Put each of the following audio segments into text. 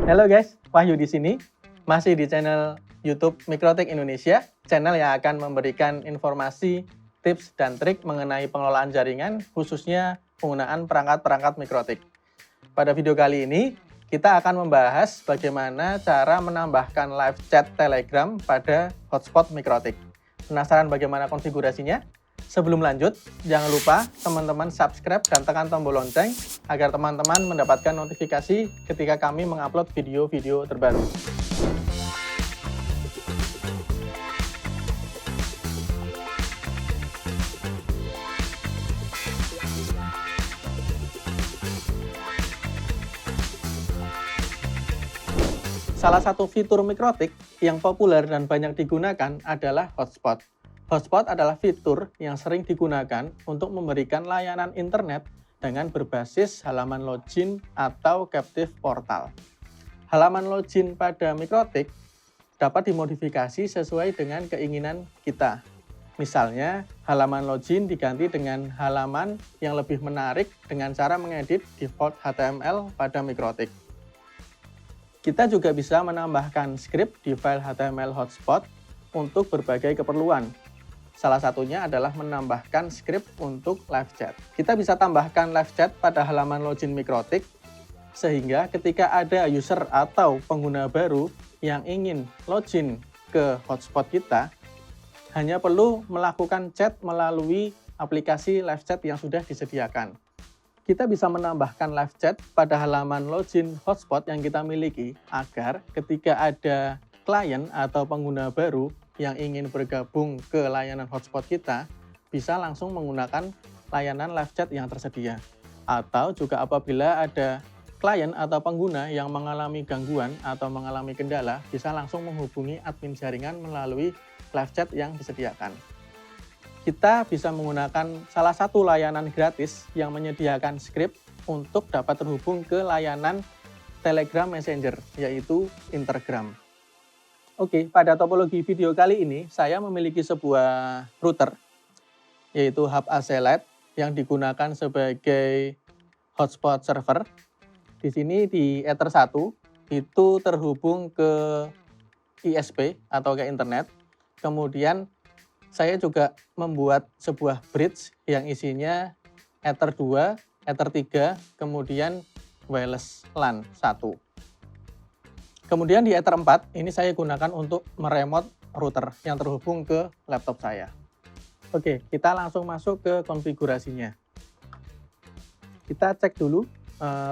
Halo guys, Wahyu di sini. Masih di channel YouTube Mikrotik Indonesia, channel yang akan memberikan informasi, tips, dan trik mengenai pengelolaan jaringan, khususnya penggunaan perangkat-perangkat Mikrotik. Pada video kali ini, kita akan membahas bagaimana cara menambahkan live chat Telegram pada hotspot Mikrotik. Penasaran bagaimana konfigurasinya? Sebelum lanjut, jangan lupa teman-teman subscribe dan tekan tombol lonceng agar teman-teman mendapatkan notifikasi ketika kami mengupload video-video terbaru. Salah satu fitur Mikrotik yang populer dan banyak digunakan adalah hotspot. Hotspot adalah fitur yang sering digunakan untuk memberikan layanan internet dengan berbasis halaman login atau captive portal. Halaman login pada Mikrotik dapat dimodifikasi sesuai dengan keinginan kita. Misalnya, halaman login diganti dengan halaman yang lebih menarik dengan cara mengedit default HTML pada Mikrotik. Kita juga bisa menambahkan script di file HTML hotspot untuk berbagai keperluan. Salah satunya adalah menambahkan script untuk live chat. Kita bisa tambahkan live chat pada halaman login Mikrotik, sehingga ketika ada user atau pengguna baru yang ingin login ke hotspot kita, hanya perlu melakukan chat melalui aplikasi live chat yang sudah disediakan. Kita bisa menambahkan live chat pada halaman login hotspot yang kita miliki agar ketika ada klien atau pengguna baru yang ingin bergabung ke layanan hotspot kita bisa langsung menggunakan layanan live chat yang tersedia. Atau juga apabila ada klien atau pengguna yang mengalami gangguan atau mengalami kendala bisa langsung menghubungi admin jaringan melalui live chat yang disediakan. Kita bisa menggunakan salah satu layanan gratis yang menyediakan script untuk dapat terhubung ke layanan Telegram Messenger, yaitu Intergram. Oke, pada topologi video kali ini, saya memiliki sebuah router, yaitu Hub AC Lite, yang digunakan sebagai hotspot server. Di sini di Ether 1, itu terhubung ke ISP atau ke internet. Kemudian saya juga membuat sebuah bridge yang isinya Ether 2, Ether 3, kemudian wireless LAN 1. Kemudian di Ether 4, ini saya gunakan untuk meremote router yang terhubung ke laptop saya. Oke, kita langsung masuk ke konfigurasinya. Kita cek dulu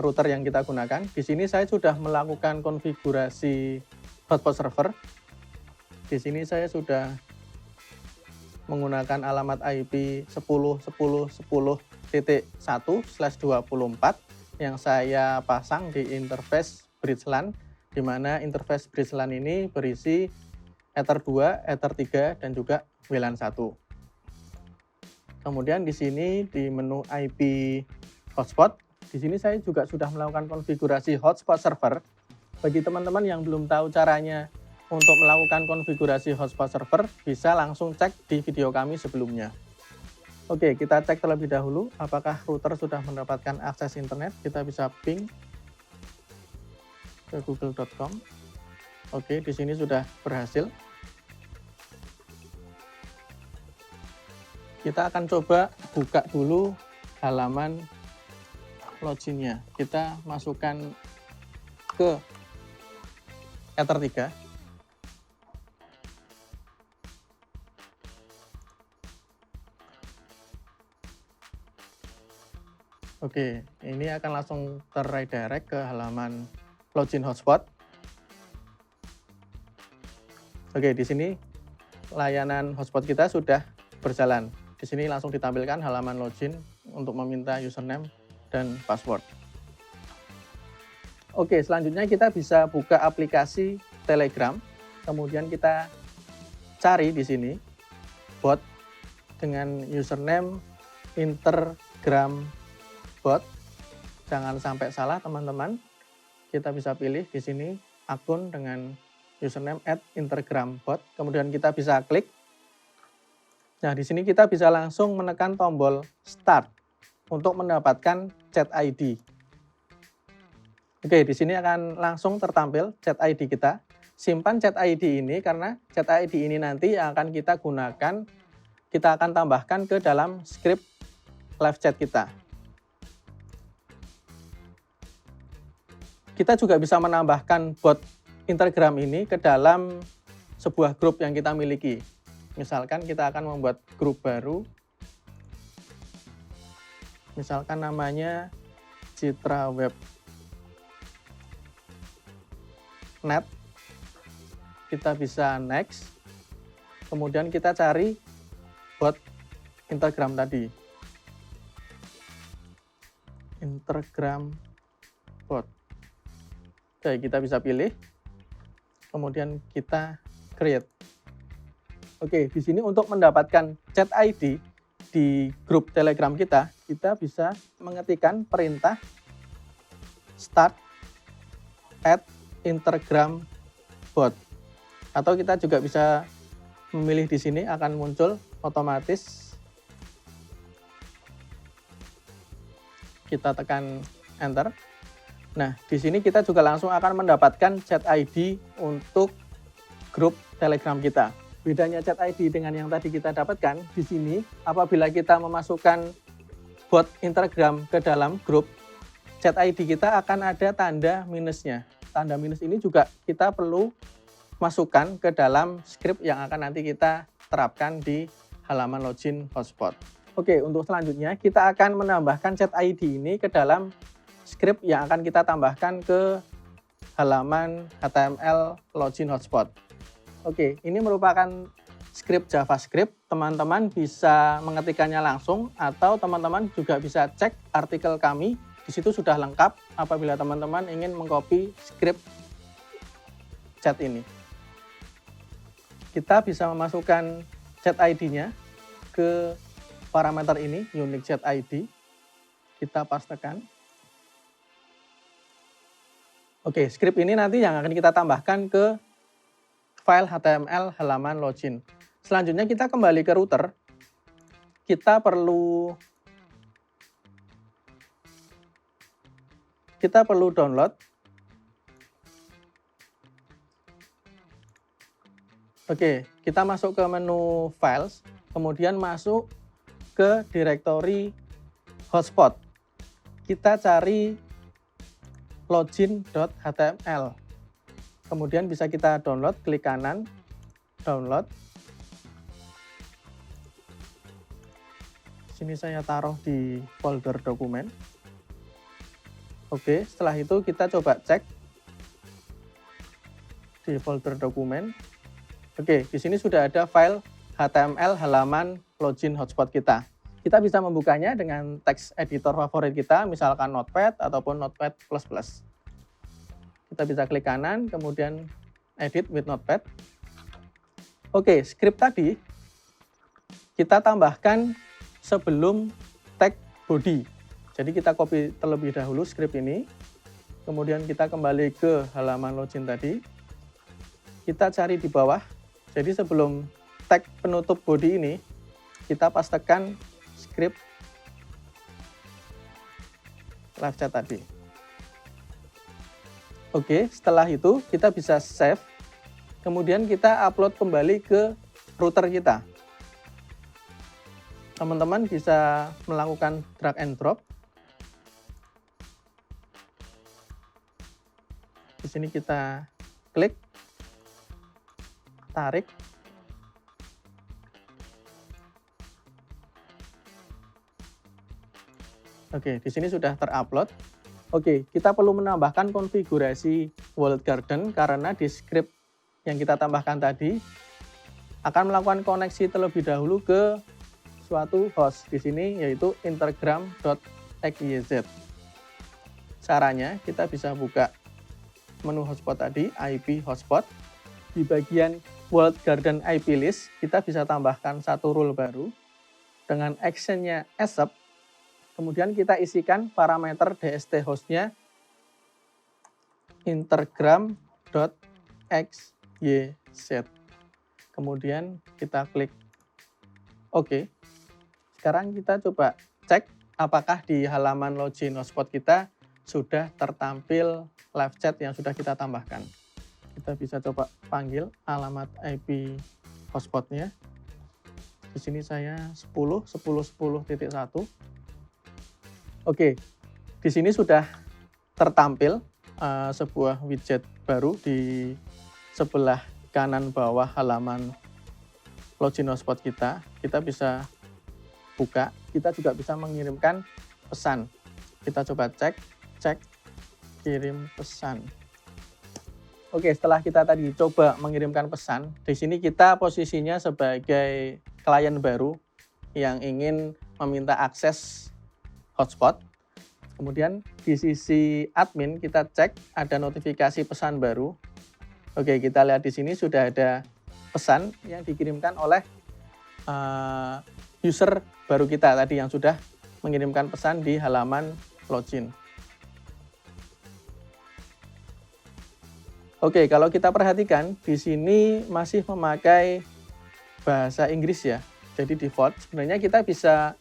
router yang kita gunakan. Di sini saya sudah melakukan konfigurasi hotspot server. Di sini saya sudah menggunakan alamat IP 10.10.10.1/24 yang saya pasang di interface bridge LAN, di mana interface bridge LAN ini berisi Ether 2, Ether 3, dan juga WLAN 1. Kemudian di sini di menu IP hotspot, di sini saya juga sudah melakukan konfigurasi hotspot server. Bagi teman-teman yang belum tahu caranya untuk melakukan konfigurasi hotspot server, bisa langsung cek di video kami sebelumnya. Oke, kita cek terlebih dahulu apakah router sudah mendapatkan akses internet. Kita bisa ping ke google.com. Oke, di sini sudah berhasil. Kita akan coba buka dulu halaman loginnya. Kita masukkan ke Ether 3. Oke, ini akan langsung terredirect ke halaman login hotspot. Oke, di sini layanan hotspot kita sudah berjalan. Di sini langsung ditampilkan halaman login untuk meminta username dan password. Oke, selanjutnya kita bisa buka aplikasi Telegram. Kemudian kita cari di sini bot dengan username Intergram bot. Jangan sampai salah teman-teman. Kita bisa pilih di sini akun dengan username @intergrambot. Kemudian kita bisa klik. Nah, di sini kita bisa langsung menekan tombol start untuk mendapatkan chat ID. Oke, di sini akan langsung tertampil chat ID kita. Simpan chat ID ini karena chat ID ini nanti yang akan kita gunakan, kita akan tambahkan ke dalam script live chat kita. Kita juga bisa menambahkan bot Instagram ini ke dalam sebuah grup yang kita miliki. Misalkan kita akan membuat grup baru. Misalkan namanya Citra Web Net. Kita bisa next. Kemudian kita cari bot Instagram tadi. Instagram bot. Oke, kita bisa pilih. Kemudian kita create. Oke, di sini untuk mendapatkan chat ID di grup Telegram kita bisa mengetikkan perintah start at Instagram bot. Atau kita juga bisa memilih di sini akan muncul otomatis. Kita tekan enter. Nah, di sini kita juga langsung akan mendapatkan chat ID untuk grup Telegram kita. Bedanya chat ID dengan yang tadi kita dapatkan, di sini apabila kita memasukkan bot Instagram ke dalam grup, chat ID kita akan ada tanda minusnya. Tanda minus ini juga kita perlu masukkan ke dalam script yang akan nanti kita terapkan di halaman login hotspot. Oke, untuk selanjutnya kita akan menambahkan chat ID ini ke dalam script yang akan kita tambahkan ke halaman HTML login hotspot. Oke, ini merupakan script JavaScript. Teman-teman bisa mengetikkannya langsung atau teman-teman juga bisa cek artikel kami. Di situ sudah lengkap apabila teman-teman ingin mengcopy script chat ini. Kita bisa memasukkan chat ID-nya ke parameter ini, unique chat ID. Kita pastekan. Oke, script ini nanti yang akan kita tambahkan ke file HTML halaman login. Selanjutnya kita kembali ke router. Kita perlu download. Oke, kita masuk ke menu files, kemudian masuk ke direktori hotspot. Kita cari login.html. Kemudian bisa kita download, klik kanan, download. Sini saya taruh di folder dokumen. Oke, setelah itu kita coba cek di folder dokumen. Oke, di sini sudah ada file HTML halaman login hotspot kita. Kita bisa membukanya dengan teks editor favorit kita, misalkan Notepad ataupun Notepad++. Kita bisa klik kanan, kemudian edit with Notepad. Oke, script tadi kita tambahkan sebelum tag body. Jadi kita copy terlebih dahulu script ini, kemudian kita kembali ke halaman login tadi. Kita cari di bawah. Jadi sebelum tag penutup body ini, kita pastekan script live chat tadi. Oke, setelah itu kita bisa save, kemudian kita upload kembali ke router kita. Teman-teman bisa melakukan drag and drop. Di sini kita klik, tarik. Oke, di sini sudah terupload. Oke, kita perlu menambahkan konfigurasi Walled Garden karena di script yang kita tambahkan tadi akan melakukan koneksi terlebih dahulu ke suatu host di sini yaitu instagram.xyz. Caranya kita bisa buka menu hotspot tadi, IP hotspot. Di bagian Walled Garden IP list, kita bisa tambahkan satu rule baru dengan actionnya ASAP. Kemudian kita isikan parameter DST hostnya instagram.xyz. Kemudian kita klik OK. Sekarang kita coba cek apakah di halaman login hotspot kita sudah tertampil live chat yang sudah kita tambahkan. Kita bisa coba panggil alamat IP hotspotnya. Di sini saya 10.10.10.1. Oke, di sini sudah tertampil sebuah widget baru di sebelah kanan bawah halaman login hotspot kita. Kita bisa buka, kita juga bisa mengirimkan pesan. Kita coba cek kirim pesan. Oke, setelah kita tadi coba mengirimkan pesan, di sini kita posisinya sebagai klien baru yang ingin meminta akses hotspot. Kemudian di sisi admin kita cek ada notifikasi pesan baru. Oke, kita lihat di sini sudah ada pesan yang dikirimkan oleh user baru kita tadi yang sudah mengirimkan pesan di halaman login. Oke, kalau kita perhatikan di sini masih memakai bahasa Inggris ya. Jadi default. Sebenarnya kita bisa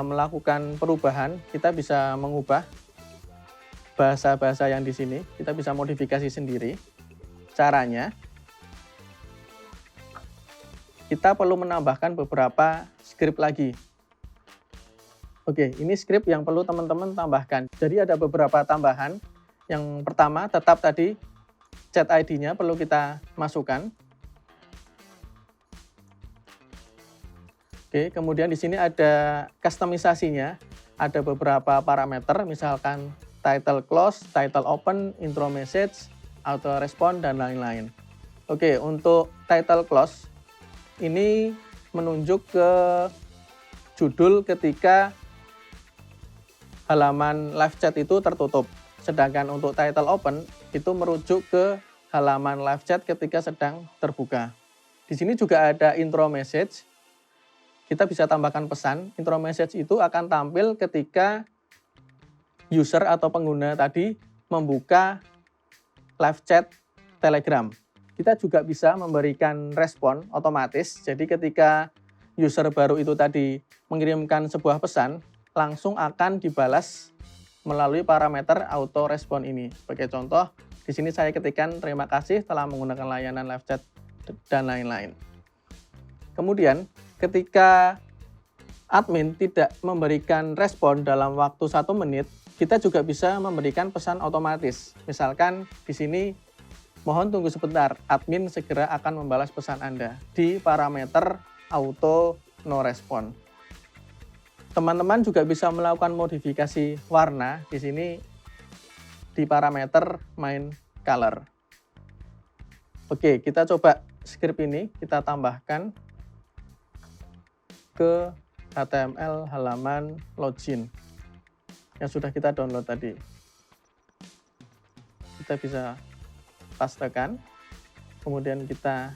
melakukan perubahan, kita bisa mengubah bahasa-bahasa yang di sini, kita bisa modifikasi sendiri. Caranya, kita perlu menambahkan beberapa script lagi. Oke, ini script yang perlu teman-teman tambahkan. Jadi ada beberapa tambahan. Yang pertama, tetap tadi chat ID-nya perlu kita masukkan. Oke, kemudian di sini ada kustomisasinya, ada beberapa parameter, misalkan title close, title open, intro message, auto respond, dan lain-lain. Oke, untuk title close, ini menunjuk ke judul ketika halaman live chat itu tertutup. Sedangkan untuk title open, itu merujuk ke halaman live chat ketika sedang terbuka. Di sini juga ada intro message. Kita bisa tambahkan pesan, intro message itu akan tampil ketika user atau pengguna tadi membuka live chat Telegram. Kita juga bisa memberikan respon otomatis, jadi ketika user baru itu tadi mengirimkan sebuah pesan, langsung akan dibalas melalui parameter auto respon ini. Sebagai contoh, di sini saya ketikkan terima kasih telah menggunakan layanan live chat dan lain-lain. Kemudian, ketika admin tidak memberikan respon dalam waktu 1 menit, kita juga bisa memberikan pesan otomatis. Misalkan di sini, mohon tunggu sebentar, admin segera akan membalas pesan Anda di parameter auto no respond. Teman-teman juga bisa melakukan modifikasi warna di sini di parameter main color. Oke, kita coba script ini kita tambahkan ke HTML halaman login yang sudah kita download tadi. Kita bisa pastekan, kemudian kita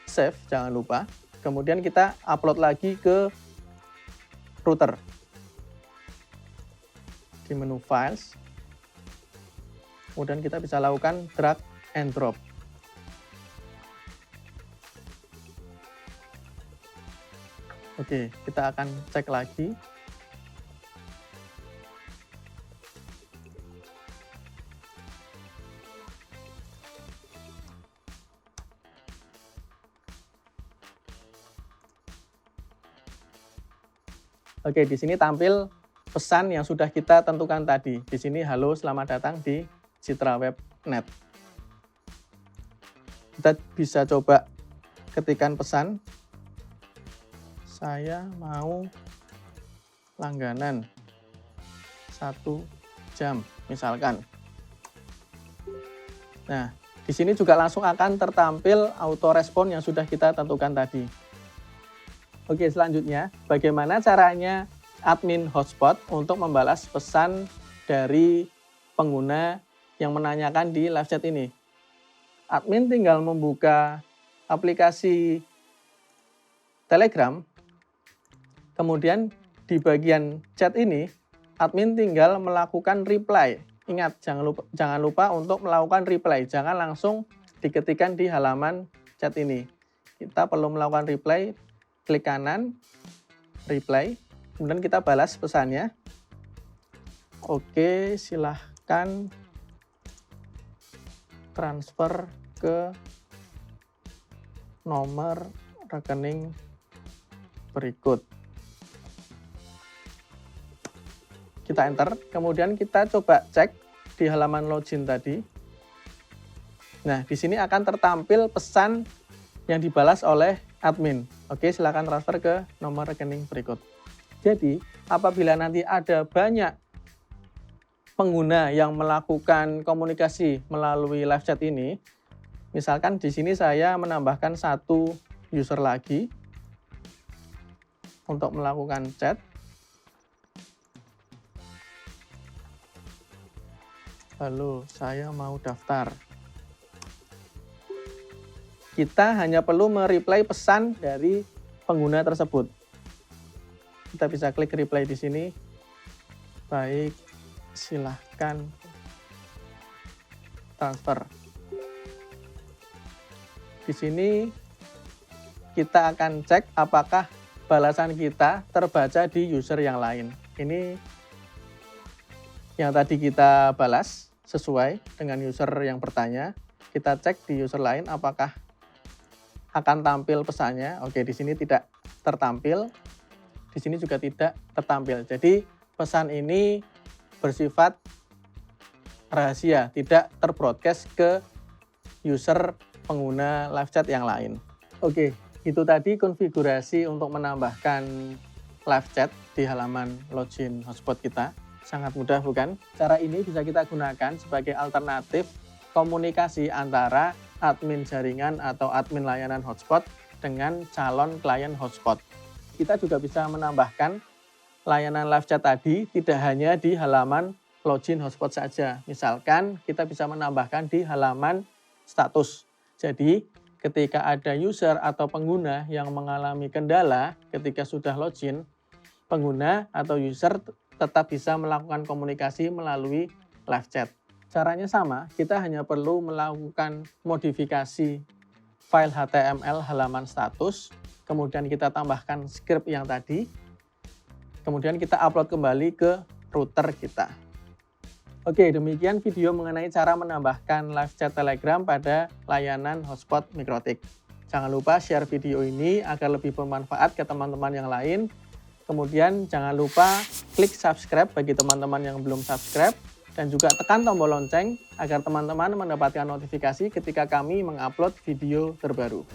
save, jangan lupa. Kemudian kita upload lagi ke router. Di menu files, kemudian kita bisa lakukan drag and drop. Oke, kita akan cek lagi. Oke, di sini tampil pesan yang sudah kita tentukan tadi. Di sini, halo, selamat datang di CitraWeb.net. Kita bisa coba ketikkan pesan. Saya mau langganan 1 jam, misalkan. Nah, di sini juga langsung akan tertampil auto respon yang sudah kita tentukan tadi. Oke, selanjutnya, bagaimana caranya admin hotspot untuk membalas pesan dari pengguna yang menanyakan di live chat ini? Admin tinggal membuka aplikasi Telegram. Kemudian di bagian chat ini, admin tinggal melakukan reply. Ingat, jangan lupa untuk melakukan reply. Jangan langsung diketikkan di halaman chat ini. Kita perlu melakukan reply, klik kanan, reply. Kemudian kita balas pesannya. Oke, silahkan transfer ke nomor rekening berikut. Kita enter, kemudian kita coba cek di halaman login tadi. Nah, di sini akan tertampil pesan yang dibalas oleh admin. Oke, silakan transfer ke nomor rekening berikut. Jadi, apabila nanti ada banyak pengguna yang melakukan komunikasi melalui live chat ini, misalkan di sini saya menambahkan satu user lagi untuk melakukan chat. Halo, saya mau daftar. Kita hanya perlu mereply pesan dari pengguna tersebut. Kita bisa klik reply di sini. Baik, silahkan transfer. Di sini kita akan cek apakah balasan kita terbaca di user yang lain. Ini yang tadi kita balas sesuai dengan user yang bertanya. Kita cek di user lain apakah akan tampil pesannya. Oke, di sini tidak tertampil. Di sini juga tidak tertampil. Jadi pesan ini bersifat rahasia, tidak terbroadcast ke user pengguna live chat yang lain. Oke, itu tadi konfigurasi untuk menambahkan live chat di halaman login hotspot kita. Sangat mudah bukan? Cara ini bisa kita gunakan sebagai alternatif komunikasi antara admin jaringan atau admin layanan hotspot dengan calon klien hotspot. Kita juga bisa menambahkan layanan live chat tadi tidak hanya di halaman login hotspot saja. Misalkan kita bisa menambahkan di halaman status. Jadi ketika ada user atau pengguna yang mengalami kendala ketika sudah login, pengguna atau user tetap bisa melakukan komunikasi melalui live chat. Caranya sama, kita hanya perlu melakukan modifikasi file HTML halaman status, kemudian kita tambahkan script yang tadi, kemudian kita upload kembali ke router kita. Oke, demikian video mengenai cara menambahkan live chat Telegram pada layanan hotspot Mikrotik. Jangan lupa share video ini agar lebih bermanfaat ke teman-teman yang lain. Kemudian jangan lupa klik subscribe bagi teman-teman yang belum subscribe dan juga tekan tombol lonceng agar teman-teman mendapatkan notifikasi ketika kami mengupload video terbaru.